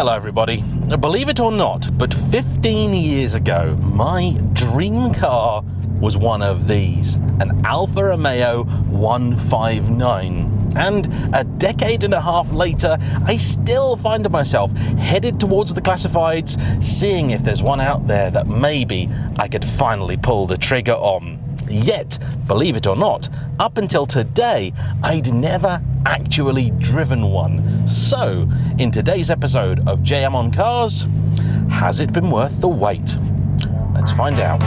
Hello everybody. Believe it or not, but 15 years ago, my dream car was one of these, an Alfa Romeo 159. And a decade and a half later, I still find myself headed towards the classifieds, seeing if there's one out there that maybe I could finally pull the trigger on. Yet, believe it or not, up until today, I'd never actually driven one. So, in today's episode of JAYEMM on Cars, has it been worth the wait? Let's find out.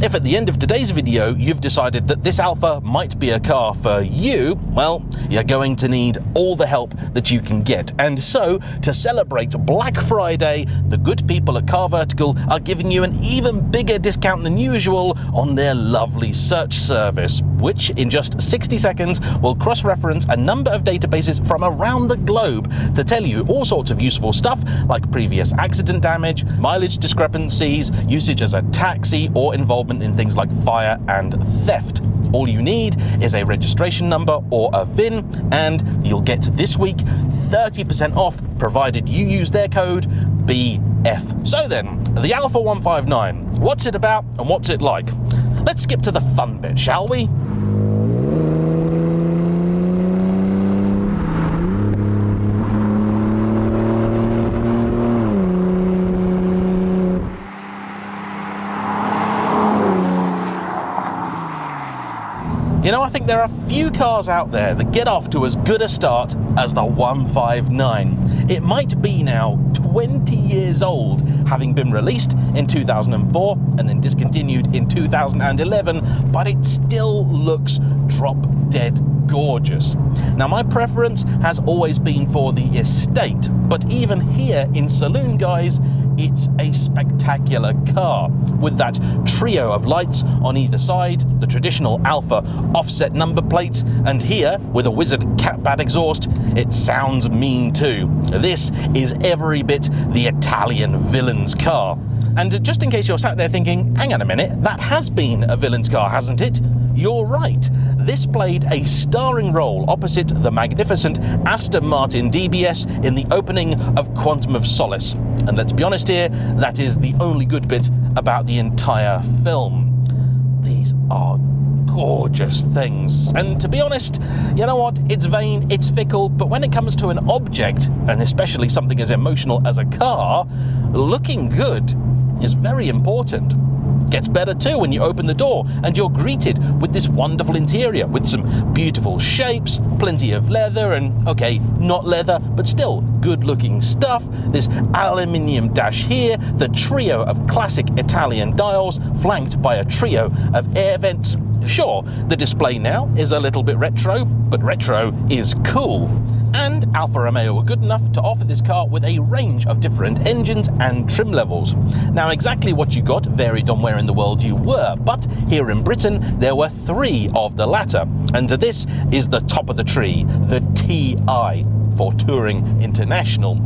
If at the end of today's video you've decided that this Alfa might be a car for you, well, you're going to need all the help that you can get. And so, to celebrate Black Friday, the good people at CarVertical are giving you an even bigger discount than usual on their lovely search service, which in just 60 seconds will cross-reference a number of databases from around the globe to tell you all sorts of useful stuff like previous accident damage, mileage discrepancies, usage as a taxi, or involvement in things like fire and theft. All you need is a registration number or a VIN, and you'll get this week 30% off provided you use their code BF. So then, the Alfa 159, what's it about and what's it like? Let's skip to the fun bit, shall we? You know, I think there are few cars out there that get off to as good a start as the 159. It might be now 20 years old, having been released in 2004 and then discontinued in 2011, but it still looks drop dead gorgeous. Now, my preference has always been for the estate, but even here in Saloon, guys, it's a spectacular car with that trio of lights on either side, the traditional Alfa offset number plate, and here with a wizard cat-bad exhaust, it sounds mean too. This is every bit the Italian villain's car. And just in case you're sat there thinking, hang on a minute, that has been a villain's car, hasn't it? You're right. This played a starring role opposite the magnificent Aston Martin DBS in the opening of Quantum of Solace. And let's be honest here, that is the only good bit about the entire film. These are gorgeous things. And to be honest, you know what? It's vain, it's fickle, but when it comes to an object, and especially something as emotional as a car, looking good is very important. Gets better too when you open the door and you're greeted with this wonderful interior with some beautiful shapes, plenty of leather, and okay, not leather, but still good looking stuff. This aluminium dash here, the trio of classic Italian dials flanked by a trio of air vents. Sure, the display now is a little bit retro, but retro is cool. And Alfa Romeo were good enough to offer this car with a range of different engines and trim levels. Now, exactly what you got varied on where in the world you were, but here in Britain there were 3 of the latter, and this is the top of the tree, the TI for Touring International.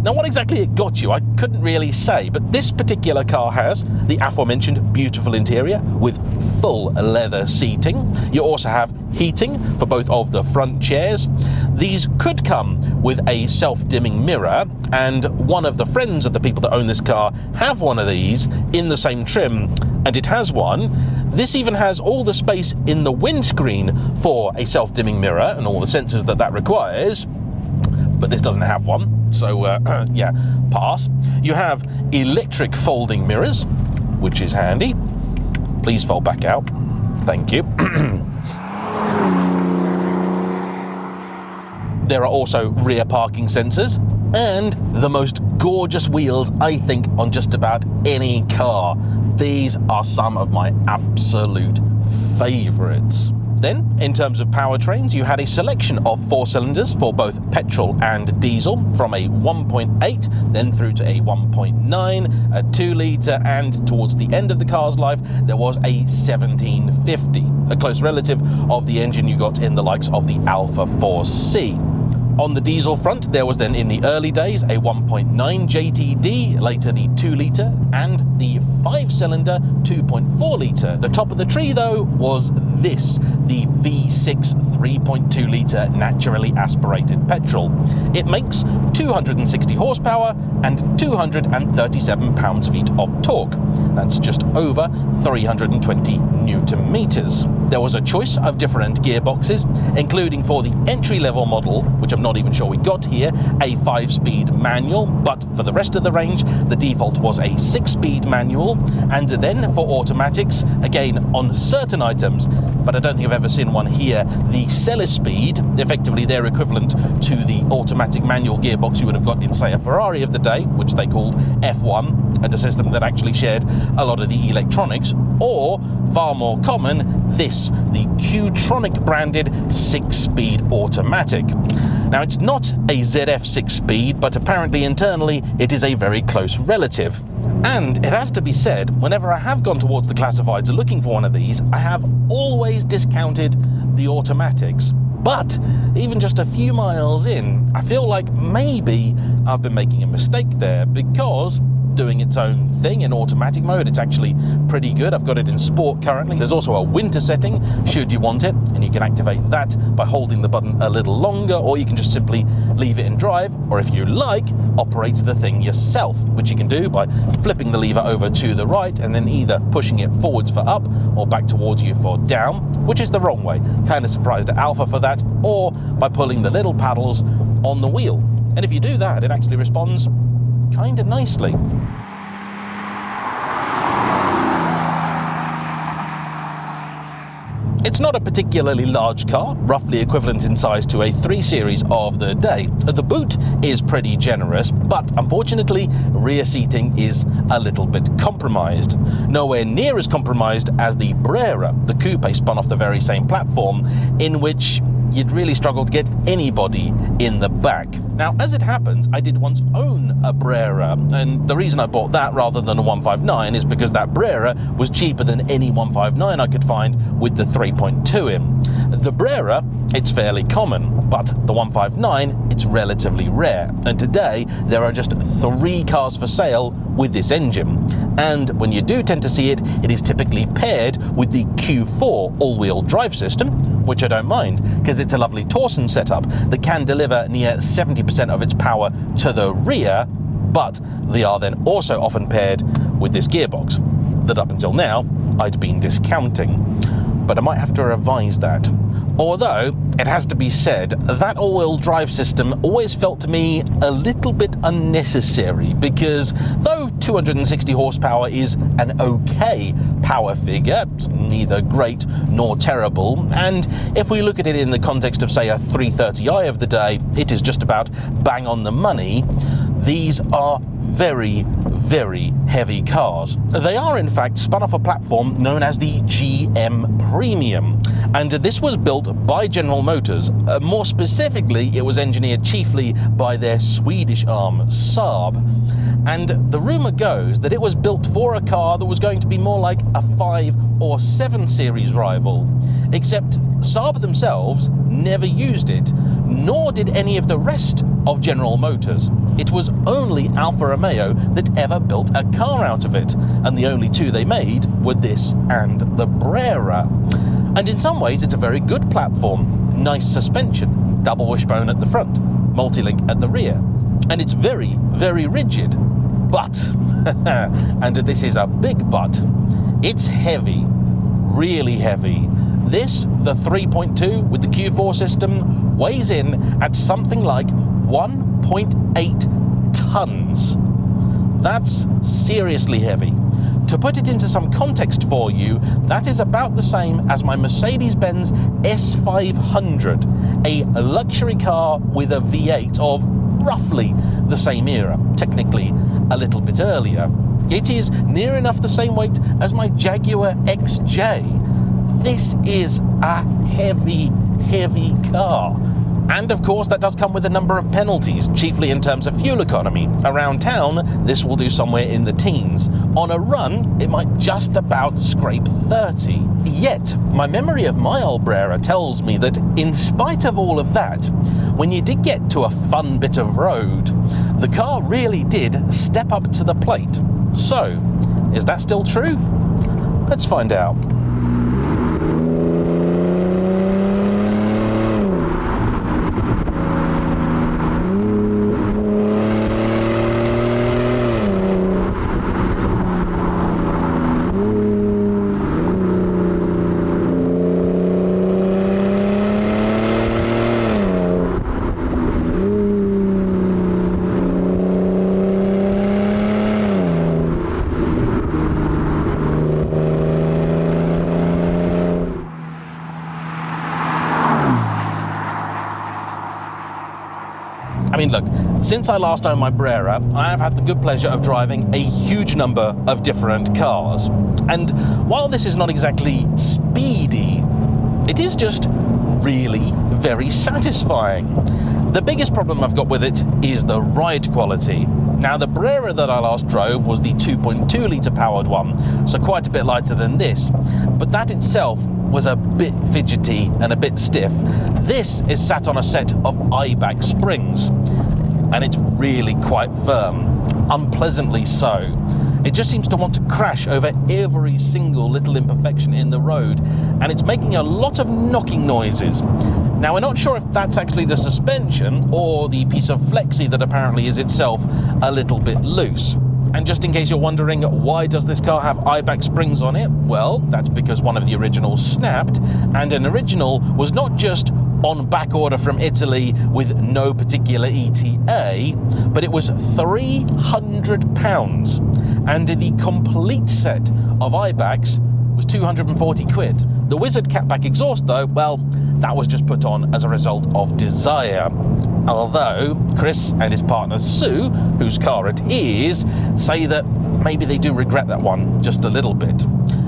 Now, what exactly it got you, I couldn't really say, but this particular car has the aforementioned beautiful interior with full leather seating. You also have heating for both of the front chairs. These could come with a self-dimming mirror, and one of the friends of the people that own this car have one of these in the same trim, and it has one. This even has all the space in the windscreen for a self-dimming mirror and all the sensors that requires, but this doesn't have one. So, yeah, pass. You have electric folding mirrors, which is handy. Please fold back out. Thank you. There are also rear parking sensors and the most gorgeous wheels, I think, on just about any car. These are some of my absolute favorites. Then, in terms of powertrains, you had a selection of 4 cylinders for both petrol and diesel, from a 1.8, then through to a 1.9, a 2-litre, and towards the end of the car's life, there was a 1750, a close relative of the engine you got in the likes of the Alfa 4C. On the diesel front, there was then in the early days a 1.9 JTD, later the 2-litre, and the 5-cylinder 2.4-litre. The top of the tree, though, was this, the V6 3.2-litre naturally aspirated petrol. It makes 260 horsepower and 237 pounds-feet of torque. That's just over 320 Newton meters. There was a choice of different gearboxes, including for the entry-level model, which I'm not even sure we got here, a 5-speed manual, but for the rest of the range, the default was a 6-speed manual. And then for automatics, again, on certain items, but I don't think I've ever seen one here, the seller speed, effectively their equivalent to the automatic manual gearbox you would have got in, say, a Ferrari of the day, which they called F1, and a system that actually shared a lot of the electronics, or far more common, this, the Q-Tronic branded 6-speed automatic. Now, it's not a ZF 6-speed, but apparently internally it is a very close relative. And it has to be said, whenever I have gone towards the classifieds looking for one of these, I have always discounted the automatics. But even just a few miles in, I feel like maybe I've been making a mistake there, because doing its own thing in automatic mode, it's actually pretty good. I've got it in sport currently. There's also a winter setting should you want it, and you can activate that by holding the button a little longer, or you can just simply leave it in drive, or if you like, operate the thing yourself, which you can do by flipping the lever over to the right and then either pushing it forwards for up or back towards you for down, which is the wrong way. Kind of surprised at Alfa for that, or by pulling the little paddles on the wheel. And if you do that, it actually responds kind of nicely. It's not a particularly large car, roughly equivalent in size to a 3 Series of the day. The boot is pretty generous, but unfortunately, rear seating is a little bit compromised. Nowhere near as compromised as the Brera, the coupe spun off the very same platform, in which you'd really struggle to get anybody in the back. Now, as it happens, I did once own a Brera, and the reason I bought that rather than a 159 is because that Brera was cheaper than any 159 I could find with the 3.2 in. The Brera, it's fairly common, but the 159, it's relatively rare, and today there are just 3 cars for sale with this engine. And when you do tend to see it, it is typically paired with the Q4 all-wheel drive system, which I don't mind, because it's a lovely Torsen setup that can deliver near 70% of its power to the rear, but they are then also often paired with this gearbox that up until now I'd been discounting. But I might have to revise that. Although, it has to be said, that all-wheel drive system always felt to me a little bit unnecessary, because though 260 horsepower is an okay power figure, it's neither great nor terrible, and if we look at it in the context of, say, a 330i of the day, it is just about bang on the money. These are very, very heavy cars. They are in fact spun off a platform known as the JAYEMM Premium, and this was built by General Motors. More specifically, it was engineered chiefly by their Swedish arm, Saab. And the rumour goes that it was built for a car that was going to be more like a 5 or 7 Series rival, except Saab themselves never used it, nor did any of the rest of General Motors. It was only Alfa Romeo that ever built a car out of it, and the only 2 they made were this and the Brera. And in some ways it's a very good platform, nice suspension, double wishbone at the front, multi-link at the rear, and it's very, very rigid. But, and this is a big but, it's heavy, really heavy. This, the 3.2 with the Q4 system, weighs in at something like 1.8 tons. That's seriously heavy. To put it into some context for you, that is about the same as my Mercedes-Benz S500, a luxury car with a V8 of roughly the same era, technically a little bit earlier. It is near enough the same weight as my Jaguar XJ. This is a heavy, heavy car. And of course, that does come with a number of penalties, chiefly in terms of fuel economy. Around town, this will do somewhere in the teens. On a run, it might just about scrape 30. Yet, my memory of my old Brera tells me that in spite of all of that, when you did get to a fun bit of road, the car really did step up to the plate. So, is that still true? Let's find out. I mean, look, since I last owned my Brera, I have had the good pleasure of driving a huge number of different cars. And while this is not exactly speedy, it is just really very satisfying. The biggest problem I've got with it is the ride quality. Now, the Brera that I last drove was the 2.2 litre powered one, so quite a bit lighter than this, but that itself was a bit fidgety and a bit stiff. This is sat on a set of IBAC springs, and it's really quite firm, unpleasantly so. It just seems to want to crash over every single little imperfection in the road, and it's making a lot of knocking noises. Now, we're not sure if that's actually the suspension or the piece of flexi that apparently is itself a little bit loose. And just in case you're wondering, why does this car have IBAC springs on it? Well, that's because one of the originals snapped, and an original was not just on back order from Italy with no particular ETA, but it was £300, and the complete set of IBACs was 240 quid. The Wizard catback exhaust though, well, that was just put on as a result of desire. Although Chris and his partner Sue, whose car it is, say that maybe they do regret that one just a little bit.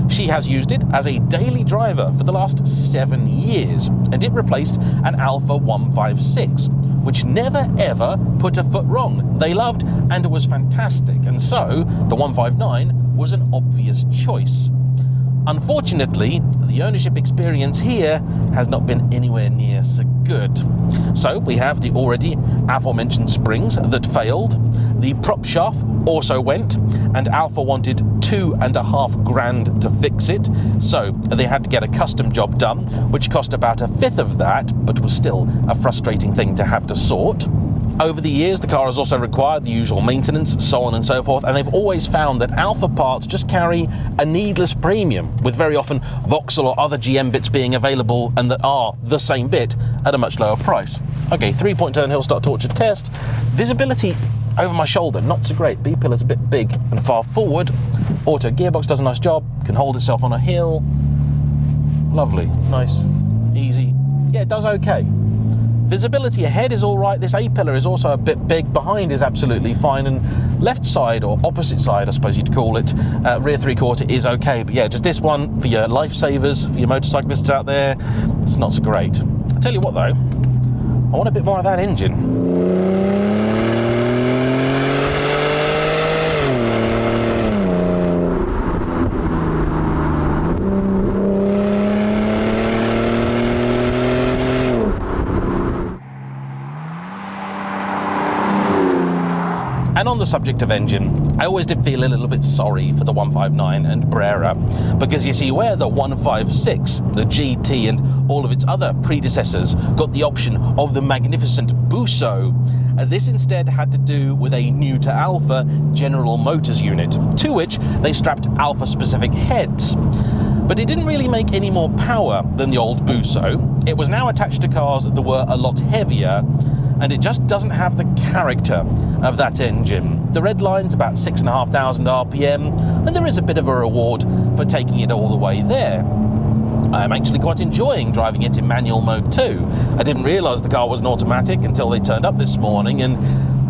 She has used it as a daily driver for the last 7 years, and it replaced an Alfa 156, which never ever put a foot wrong. They loved and it was fantastic, and so the 159 was an obvious choice. Unfortunately, the ownership experience here has not been anywhere near so good. So we have the already aforementioned springs that failed, the prop shaft also went, and Alfa wanted £2,500 to fix it, so they had to get a custom job done, which cost about a fifth of that, but was still a frustrating thing to have to sort. Over the years, the car has also required the usual maintenance, so on and so forth, and they've always found that Alfa parts just carry a needless premium, with very often Vauxhall or other GM bits being available and that are the same bit at a much lower price. Okay, 3-point turn hill start torture test. Visibility over my shoulder, not so great. B-pillar's a bit big and far forward. Auto gearbox does a nice job, can hold itself on a hill. Lovely, nice, easy. Yeah, it does okay. Visibility ahead is all right. This A-pillar is also a bit big. Behind is absolutely fine, and left side, or opposite side I suppose you'd call it, rear three-quarter is okay. But yeah, just this one for your lifesavers, for your motorcyclists out there, it's not so great. I'll tell you what though, I want a bit more of that engine. And on the subject of engine, I always did feel a little bit sorry for the 159 and Brera, because you see, where the 156, the GT and all of its other predecessors got the option of the magnificent Busso, this instead had to do with a new to Alfa General Motors unit, to which they strapped Alfa specific heads. But it didn't really make any more power than the old Busso. It was now attached to cars that were a lot heavier, and it just doesn't have the character of that engine. The red line's about 6,500 RPM, and there is a bit of a reward for taking it all the way there. I'm actually quite enjoying driving it in manual mode too. I didn't realise the car was an automatic until they turned up this morning, and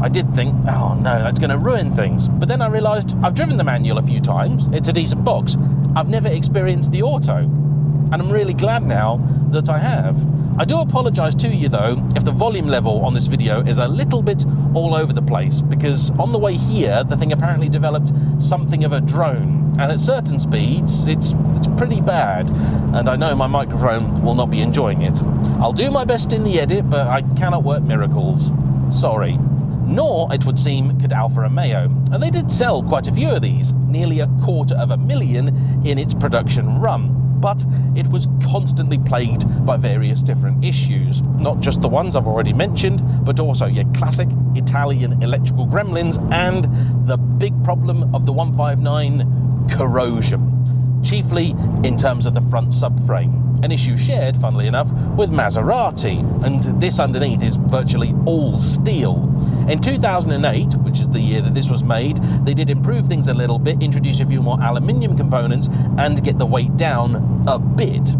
I did think, oh no, that's going to ruin things. But then I realised I've driven the manual a few times, it's a decent box. I've never experienced the auto, and I'm really glad now that I have. I do apologise to you though if the volume level on this video is a little bit all over the place, because on the way here the thing apparently developed something of a drone, and at certain speeds it's pretty bad, and I know my microphone will not be enjoying it. I'll do my best in the edit, but I cannot work miracles. Sorry. Nor, it would seem, could Alfa Romeo, and they did sell quite a few of these, nearly 250,000 in its production run. But it was constantly plagued by various different issues, not just the ones I've already mentioned, but also your classic Italian electrical gremlins and the big problem of the 159, corrosion, chiefly in terms of the front subframe, an issue shared, funnily enough, with Maserati, and this underneath is virtually all steel. In 2008, which is the year that this was made, they did improve things a little bit, introduce a few more aluminium components and get the weight down a bit.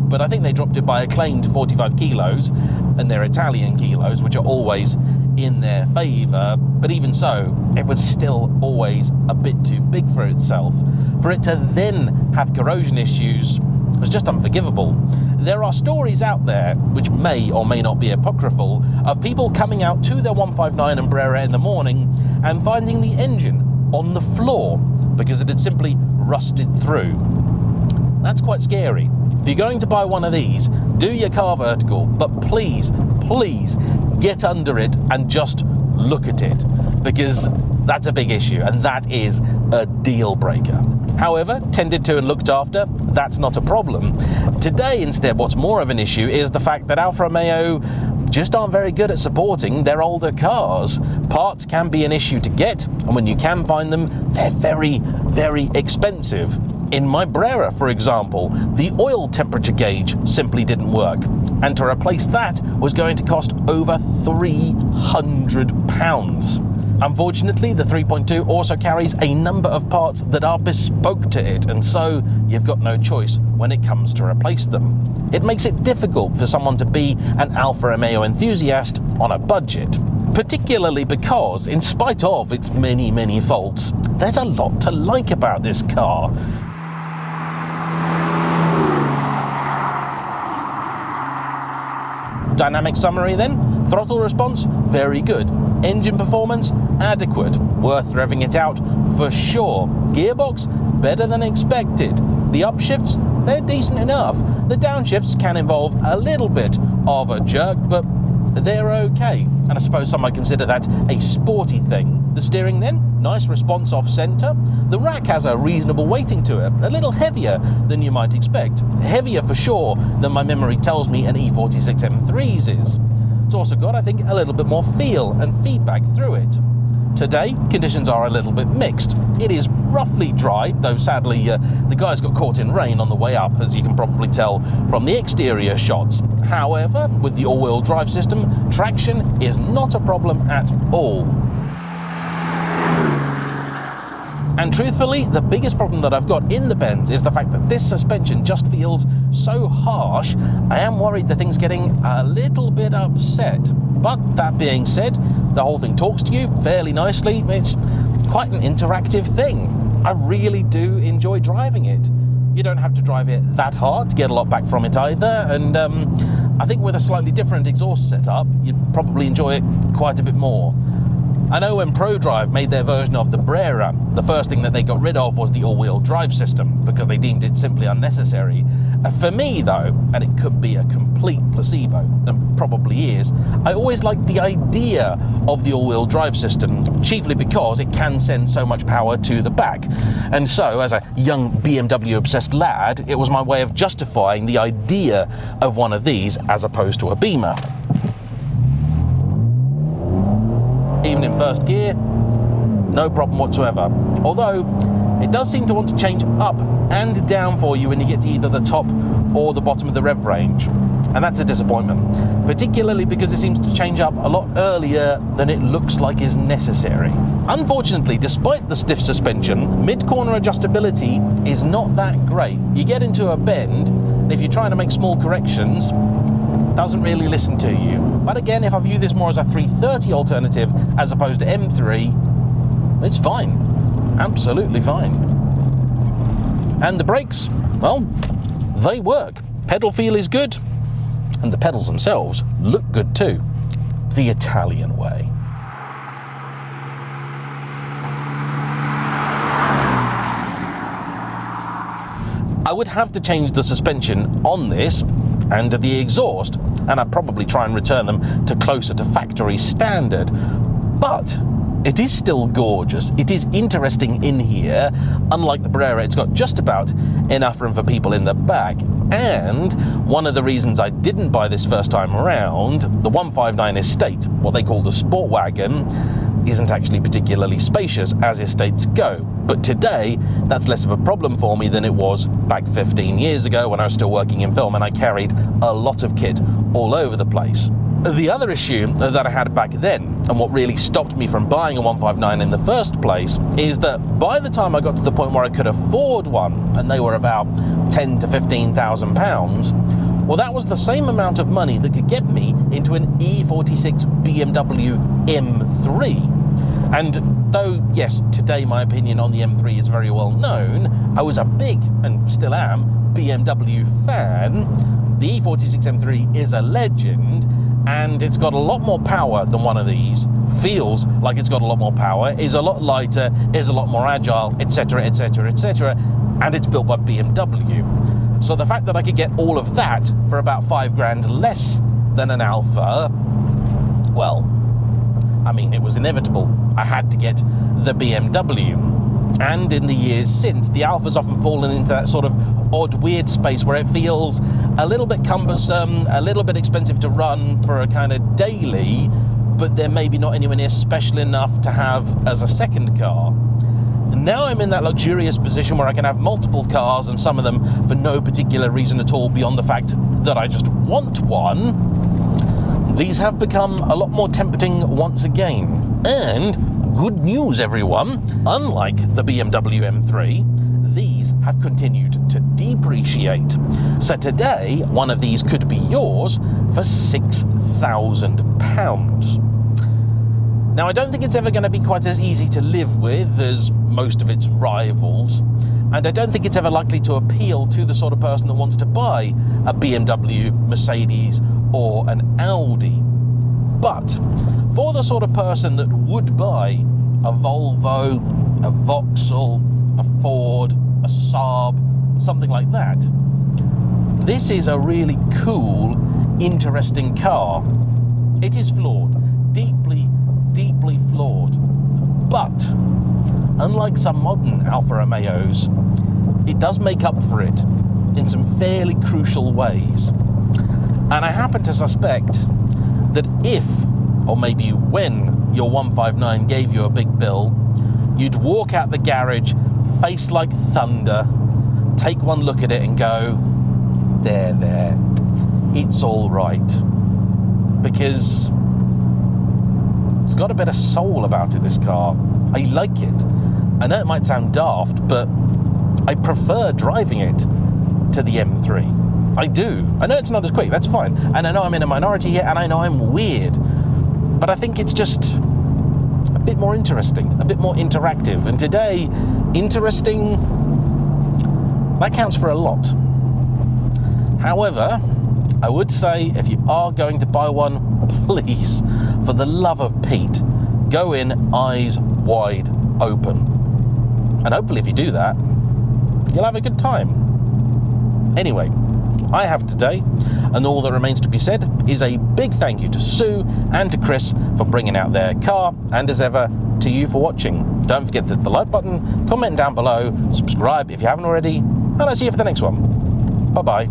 But I think they dropped it by a claimed 45 kilos, and they're Italian kilos, which are always in their favour. But even so, it was still always a bit too big for itself. For it to then have corrosion issues was just unforgivable. There are stories out there, which may or may not be apocryphal, of people coming out to their 159 Umbrella in the morning and finding the engine on the floor because it had simply rusted through. That's quite scary. If you're going to buy one of these, do your CarVertical, but please, please get under it and just look at it, because that's a big issue and that is a deal breaker. However, tended to and looked after, that's not a problem. Today, instead, what's more of an issue is the fact that Alfa Romeo just aren't very good at supporting their older cars. Parts can be an issue to get, and when you can find them, they're very, very expensive. In my Brera, for example, the oil temperature gauge simply didn't work, and to replace that was going to cost over £300. Unfortunately, the 3.2 also carries a number of parts that are bespoke to it, and so you've got no choice when it comes to replace them. It makes it difficult for someone to be an Alfa Romeo enthusiast on a budget, particularly because, in spite of its many, many faults, there's a lot to like about this car. Dynamic summary then, throttle response, very good. Engine performance, adequate. Worth revving it out for sure. Gearbox, better than expected. The upshifts, they're decent enough. The downshifts can involve a little bit of a jerk, but they're okay. And I suppose some might consider that a sporty thing. The steering then, nice response off centre. The rack has a reasonable weighting to it, a little heavier than you might expect. Heavier for sure than my memory tells me an E46 M3's is. It's also got, I think, a little bit more feel and feedback through it. Today, conditions are a little bit mixed. It is roughly dry, though sadly the guys got caught in rain on the way up, as you can probably tell from the exterior shots. However, with the all-wheel drive system, traction is not a problem at all. And truthfully, the biggest problem that I've got in the Benz is the fact that this suspension just feels so harsh. I am worried the thing's getting a little bit upset. But that being said, the whole thing talks to you fairly nicely. It's quite an interactive thing. I really do enjoy driving it. You don't have to drive it that hard to get a lot back from it either, and I think with a slightly different exhaust setup, you'd probably enjoy it quite a bit more. I know when ProDrive made their version of the Brera, the first thing that they got rid of was the all-wheel drive system because they deemed it simply unnecessary. For me though, and it could be a complete placebo, and probably is, I always liked the idea of the all-wheel drive system, chiefly because it can send so much power to the back. And so, as a young BMW-obsessed lad, it was my way of justifying the idea of one of these as opposed to a Beamer. Even in first gear, no problem whatsoever. Although, it does seem to want to change up and down for you when you get to either the top or the bottom of the rev range. And that's a disappointment, particularly because it seems to change up a lot earlier than it looks like is necessary. Unfortunately, despite the stiff suspension, mid-corner adjustability is not that great. You get into a bend, and if you're trying to make small corrections, it doesn't really listen to you. But again, if I view this more as a 330 alternative as opposed to M3, it's fine. Absolutely fine. And the brakes, well, they work. Pedal feel is good, And the pedals themselves look good too, the Italian way. I would have to change the suspension on this and the exhaust, and I'd probably try and return them to closer to factory standard. But it is still gorgeous. It is interesting in here. Unlike the Barrera, it's got just about enough room for people in the back. And one of the reasons I didn't buy this first time around, the 159 Estate, what they call the Sport Wagon, isn't actually particularly spacious as estates go. But today, that's less of a problem for me than it was back 15 years ago when I was still working in film and I carried a lot of kit all over the place. The other issue that I had back then, and what really stopped me from buying a 159 in the first place, is that by the time I got to the point where I could afford one, and they were about £10,000 to £15,000, well, that was the same amount of money that could get me into an E46 BMW M3. And though, yes, today my opinion on the M3 is very well known, I was a big, and still am, BMW fan. The E46 M3 is a legend, and it's got a lot more power than one of these, feels like it's got a lot more power, is a lot lighter, is a lot more agile, etc, etc, etc, and it's built by BMW. So the fact that I could get all of that for about £5,000 less than an Alfa, well, I mean, it was inevitable. I had to get the BMW. And in the years since, the Alfa's often fallen into that sort of odd, weird space where it feels a little bit cumbersome, a little bit expensive to run for a kind of daily, but they're maybe not anywhere near special enough to have as a second car. And now I'm in that luxurious position where I can have multiple cars, and some of them for no particular reason at all beyond the fact that I just want one. These have become a lot more tempting once again. And good news, everyone, unlike the BMW M3, these have continued to depreciate. So today, one of these could be yours for £6,000. Now, I don't think it's ever going to be quite as easy to live with as most of its rivals, and I don't think it's ever likely to appeal to the sort of person that wants to buy a BMW, Mercedes, or an Audi. But for the sort of person that would buy a Volvo, a Vauxhall, a Ford, a Saab, something like that, this is a really cool, interesting car. It is flawed, deeply, deeply flawed. But unlike some modern Alfa Romeos, it does make up for it in some fairly crucial ways. And I happen to suspect that if, or maybe when, your 159 gave you a big bill, you'd walk out the garage, face like thunder, take one look at it and go, there, it's all right. Because it's got a bit of soul about it, this car. I like it. I know it might sound daft, but I prefer driving it to the M3. I do. I know it's not as quick, that's fine. And I know I'm in a minority here, and I know I'm weird. But I think it's just a bit more interesting, a bit more interactive. And today, interesting, that counts for a lot. However, I would say if you are going to buy one, please, for the love of Pete, go in eyes wide open. And hopefully if you do that, you'll have a good time. Anyway, I have today, and all that remains to be said is a big thank you to Sue and to Chris for bringing out their car, and as ever, to you for watching. Don't forget to hit the like button, comment down below, subscribe if you haven't already, and I'll see you for the next one. Bye-bye.